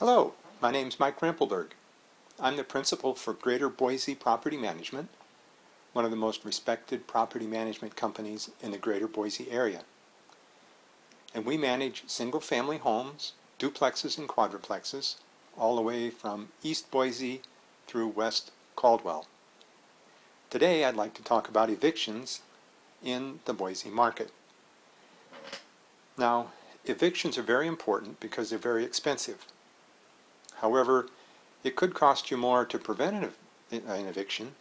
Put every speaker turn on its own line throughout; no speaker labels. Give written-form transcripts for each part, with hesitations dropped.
Hello, my name's Mike Rempelberg. I'm the principal for Greater Boise Property Management, one of the most respected property management companies in the Greater Boise area. And we manage single-family homes, duplexes and quadruplexes, all the way from East Boise through West Caldwell. Today I'd like to talk about evictions in the Boise market. Now, evictions are very important because they're very expensive. However, it could cost you more to prevent an eviction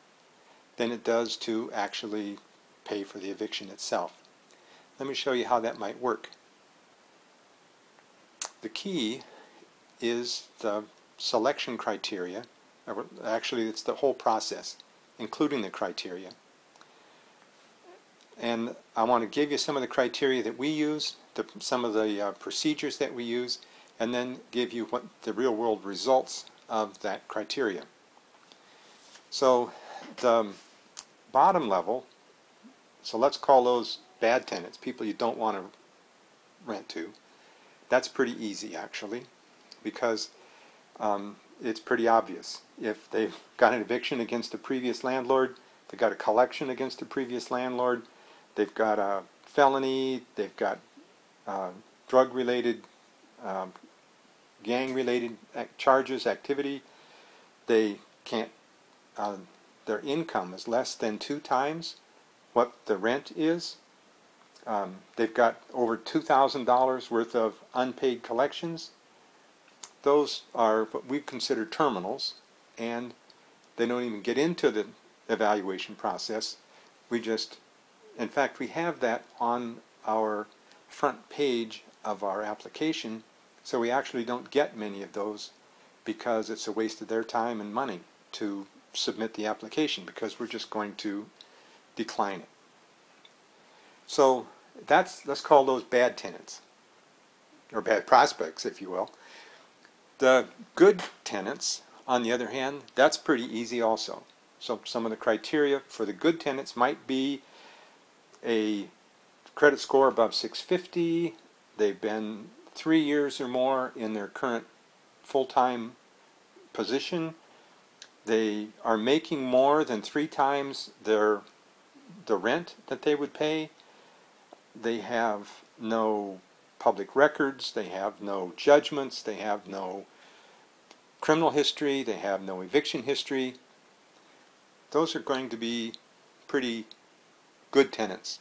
than it does to actually pay for the eviction itself. Let me show you how that might work. The key is the selection criteria. Actually, it's the whole process, including the criteria. And I want to give you some of the criteria that we use, some of the procedures that we use, and then give you what the real-world results of that criteria. So the bottom level, so let's call those bad tenants, people you don't want to rent to. That's pretty easy actually, because it's pretty obvious. If they've got an eviction against a previous landlord, they've got a collection against a previous landlord, they've got a felony, they've got drug-related, gang-related charges, activity, they can't, their income is less than 2 times what the rent is. They've got over $2,000 worth of unpaid collections. Those are what we consider terminals, and they don't even get into the evaluation process. We just, in fact, we have that on our front page of our application, so we actually don't get many of those because it's a waste of their time and money to submit the application, because we're just going to decline it. So let's call those bad tenants, or bad prospects, if you will. The good tenants, on the other hand, that's pretty easy also. So some of the criteria for the good tenants might be a credit score above 650, they've been 3 years or more in their current full-time position, they are making more than 3 times the rent that they would pay, they have no public records, they have no judgments, they have no criminal history, they have no eviction history. Those are going to be pretty good tenants.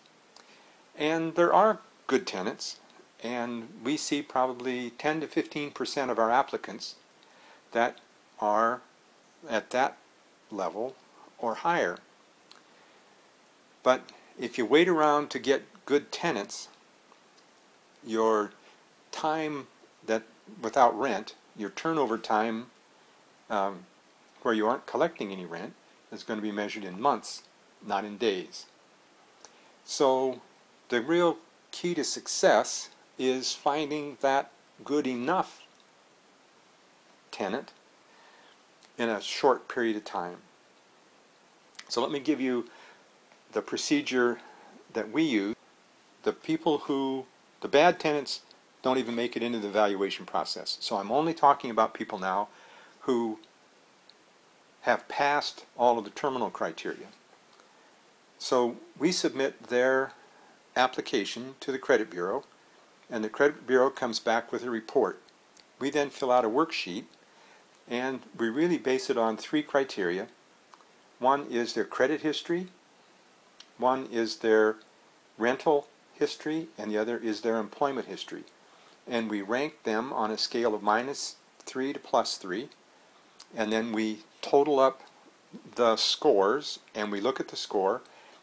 And there are good tenants, and we see probably 10 to 15% of our applicants that are at that level or higher. But if you wait around to get good tenants, your time that without rent, your turnover time where you aren't collecting any rent, is going to be measured in months, not in days. So the real key to success is finding that good enough tenant in a short period of time. So let me give you the procedure that we use. The bad tenants don't even make it into the evaluation process. So I'm only talking about people now who have passed all of the terminal criteria. So we submit their application to the credit bureau, and the credit bureau comes back with a report. We then fill out a worksheet, and we really base it on 3 criteria. One is their credit history, one is their rental history, and the other is their employment history. And we rank them on a scale of -3 to +3, and then we total up the scores, and we look at the score,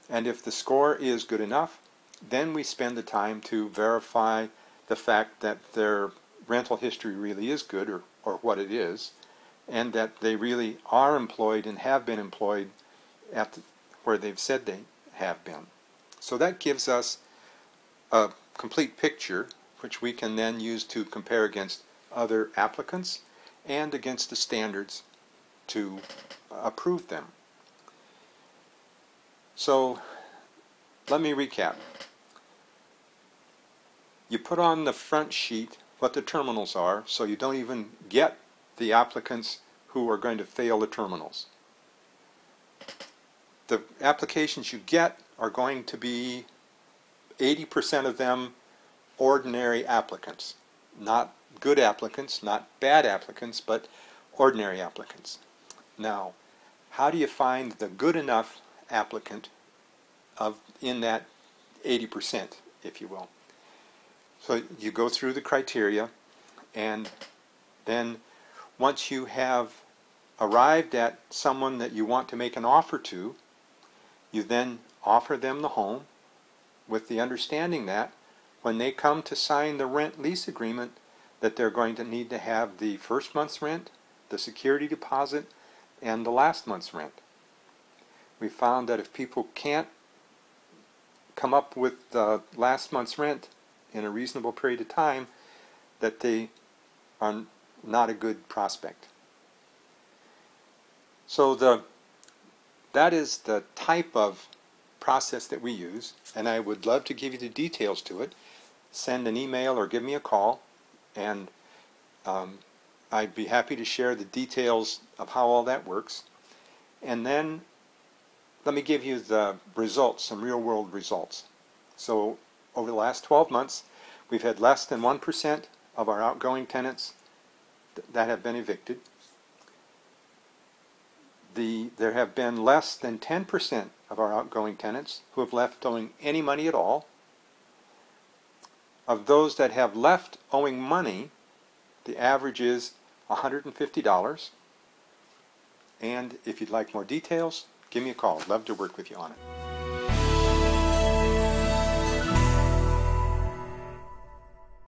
and if the score is good enough, then we spend the time to verify the fact that their rental history really is good, or what it is, and that they really are employed and have been employed at where they've said they have been. So that gives us a complete picture, which we can then use to compare against other applicants and against the standards to approve them. So let me recap. You put on the front sheet what the terminals are, so you don't even get the applicants who are going to fail the terminals. The applications you get are going to be 80% of them ordinary applicants. Not good applicants, not bad applicants, but ordinary applicants. Now, how do you find the good enough applicant in that 80%, if you will? So you go through the criteria, and then once you have arrived at someone that you want to make an offer to, you then offer them the home with the understanding that when they come to sign the rent lease agreement, that they're going to need to have the first month's rent, the security deposit, and the last month's rent. We found that if people can't come up with the last month's rent in a reasonable period of time, that they are not a good prospect. So that is the type of process that we use, and I would love to give you the details to it. Send an email or give me a call, and I'd be happy to share the details of how all that works. And then let me give you the results, some real-world results. So over the last 12 months, we've had less than 1% of our outgoing tenants that have been evicted. There have been less than 10% of our outgoing tenants who have left owing any money at all. Of those that have left owing money, the average is $150. And if you'd like more details, give me a call. I'd love to work with you on it.